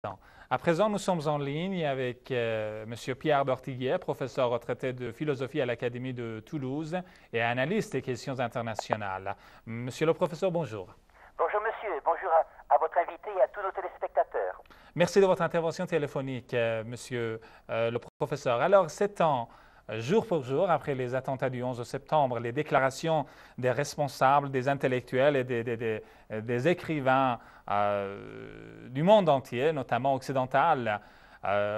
À présent, nous sommes en ligne avec M. Pierre d'Ortiguier, professeur retraité de philosophie à l'Académie de Toulouse et analyste des questions internationales. Monsieur le professeur, bonjour. Bonjour monsieur, bonjour à votre invité et à tous nos téléspectateurs. Merci de votre intervention téléphonique, monsieur le professeur. Alors, 7 ans, jour pour jour, après les attentats du 11 septembre, les déclarations des responsables, des intellectuels et des écrivains du monde entier, notamment occidental,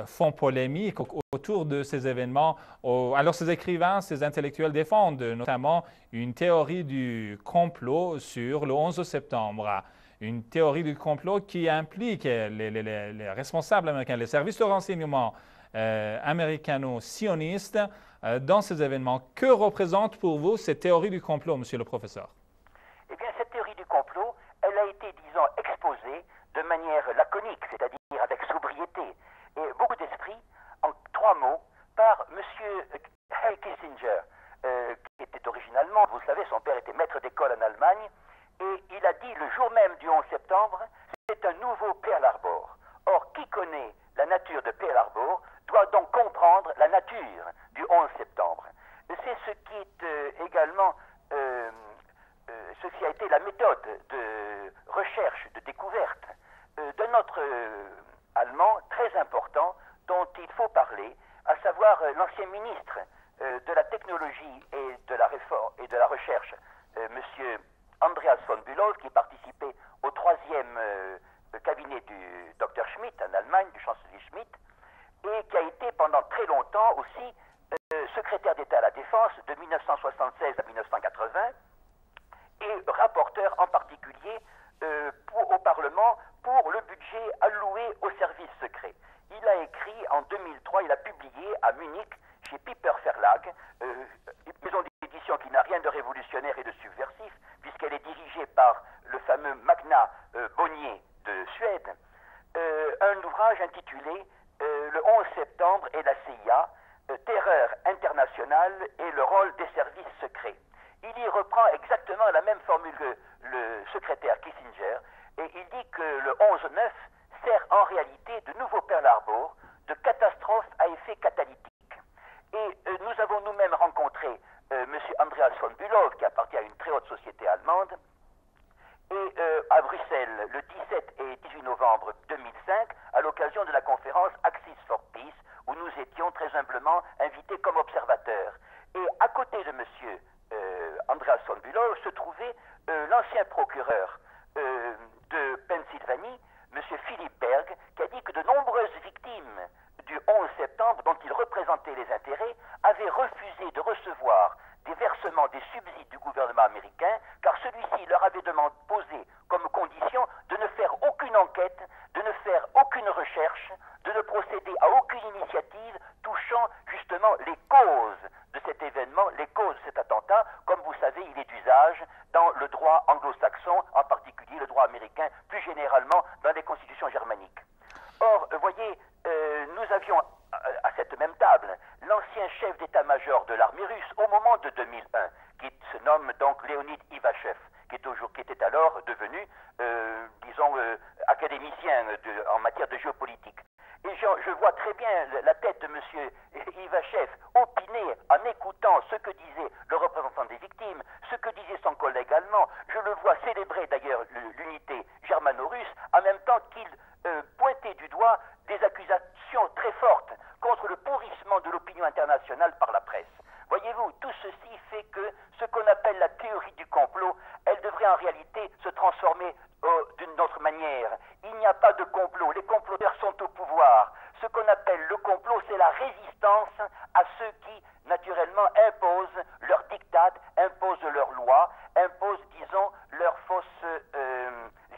font polémique autour de ces événements. Alors ces écrivains, ces intellectuels défendent notamment une théorie du complot sur le 11 septembre. Une théorie du complot qui implique les responsables américains, les services de renseignement américano-sionistes dans ces événements. Que représente pour vous cette théorie du complot, monsieur le professeur? Eh bien, cette théorie du complot, elle a été, disons, exposée de manière laconique, c'est-à-dire avec sobriété et beaucoup d'esprit, en 3 mots, par monsieur Henry Kissinger, qui était originalement, vous le savez, son père était maître d'école en Allemagne, et il a dit le jour même du 11 septembre, c'est un nouveau Pearl Harbor. Or, qui connaît la nature de Pearl Harbor doit donc comprendre la nature du 11 septembre. C'est ce qui est également, ce qui a été la méthode de recherche, de découverte d'un autre Allemand très important dont il faut parler, à savoir l'ancien ministre de la technologie et de la réforme et de la recherche, monsieur Andreas von Bülow, qui participait au 3e cabinet du Dr Schmidt en Allemagne, du chancelier Schmidt, et qui a été pendant très longtemps aussi secrétaire d'État à la Défense de 1976 à 1980 et rapporteur en particulier au Parlement pour le budget alloué aux services secrets. Il a écrit en 2003, il a publié à Munich chez Piper Verlag, maison d'édition qui n'a rien de révolutionnaire et de subversif, puisqu'elle est dirigée par le fameux Magna Bonnier de Suède, un ouvrage intitulé Le 11 septembre et la CIA, terreur internationale et le rôle des services secrets. Il y reprend exactement la même formule que le secrétaire Kissinger, et il dit que le 11-9 sert en réalité de nouveau Pearl Harbor, de catastrophe à effet catalytique. Et nous avons nous-mêmes rencontré M. Andreas von Bülow, qui appartient à une très haute société allemande, et à Bruxelles le 17 et 18 novembre 2005, à l'occasion de la conférence Axis for Peace, où nous étions très humblement invités comme observateurs. Et à côté de M. Andreas von Bülow se trouvait l'ancien procureur de Pennsylvanie, M. Philippe Berg, qui a dit que de nombreuses victimes du 11 septembre, dont il représentait les intérêts, avaient refusé de recevoir des versements des subsides du gouvernement américain, car celui-ci leur avait posé comme condition de ne faire aucune enquête, de ne faire aucune recherche, de ne procéder à aucune initiative touchant justement les causes de cet événement, les causes de cet attentat. Comme vous savez, il est d'usage dans le droit anglo-saxon, en particulier le droit américain, plus généralement dans les constitutions germaniques. Or, voyez, nous avions à cette même table l'ancien chef d'état-major de l'armée russe au moment de 2001, qui se nomme donc Léonid Ivachev, qui était alors devenu, disons, académicien en matière de géopolitique. Et je vois très bien la tête de M. Ivachev opiner en écoutant ce que disait le représentant des victimes, ce que disait son collègue allemand. Je le vois célébrer d'ailleurs l'unité germano-russe en même temps qu'il pointait du doigt des accusations très fortes contre le pourrissement de l'opinion internationale par la presse. Voyez-vous, tout ceci fait que ce qu'on appelle la théorie du complot, elle devrait en réalité se transformer d'une autre manière. Il n'y a pas de complot, les comploteurs sont au pouvoir. Ce qu'on appelle le complot, c'est la résistance à ceux qui, naturellement, imposent leurs diktats, imposent leurs lois, imposent, disons, leurs fausses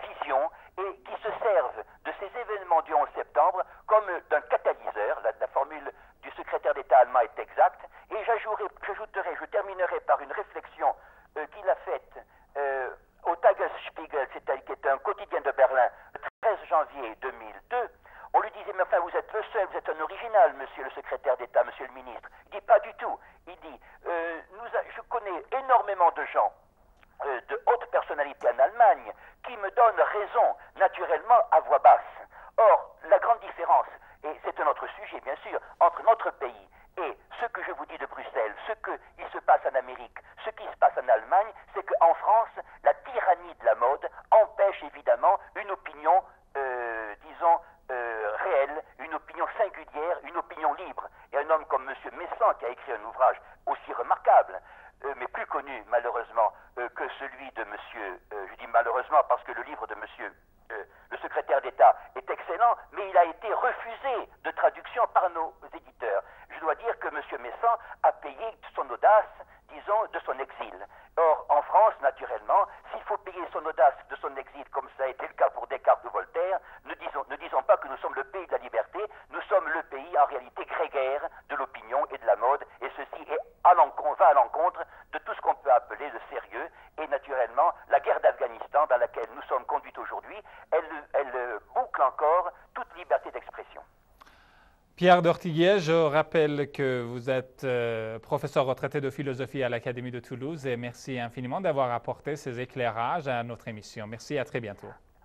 visions, et qui se servent de ces événements du 11 septembre comme d'un catalyseur. La formule du secrétaire d'État allemand est exacte. Et je terminerai par une réflexion qu'il a faite au Tagesspiegel, qui est un quotidien de Berlin, le 13 janvier 2002. On lui disait, mais enfin, vous êtes le seul, vous êtes un original, monsieur le secrétaire d'État, monsieur le ministre. Il dit, pas du tout. Il dit, je connais énormément de gens de haute personnalité en Allemagne qui me donnent raison, naturellement, à voix basse. Or, la grande différence, et c'est un autre sujet bien sûr, entre notre pays et ce que je vous dis de Bruxelles, ce qu'il se passe en Amérique, ce qui se passe en Allemagne, c'est qu'en France, la tyrannie de la mode empêche évidemment une opinion, disons, réelle, une opinion singulière, une opinion libre. Et un homme comme M. Messan, qui a écrit un ouvrage aussi remarquable, mais plus connu malheureusement que celui de monsieur, je dis malheureusement parce que le livre de monsieur le secrétaire d'État est excellent, mais il a été refusé de traduction par nos éditeurs. Je dois dire que monsieur Messan a payé de son audace, disons, de son exil. Or, en France, naturellement, s'il faut payer son audace de son exil, comme ça a été le cas pour Descartes ou Voltaire, ne disons pas que nous sommes le pays de la liberté, nous sommes le pays en réalité grégaire de l'opinion et de la mode, et ceci est va à l'encontre de tout ce qu'on peut appeler le sérieux, et naturellement, la guerre d'Afghanistan dans laquelle nous sommes conduits aujourd'hui, elle boucle encore toute liberté d'expression. Pierre d'Ortillier, je rappelle que vous êtes professeur retraité de philosophie à l'Académie de Toulouse et merci infiniment d'avoir apporté ces éclairages à notre émission. Merci et à très bientôt.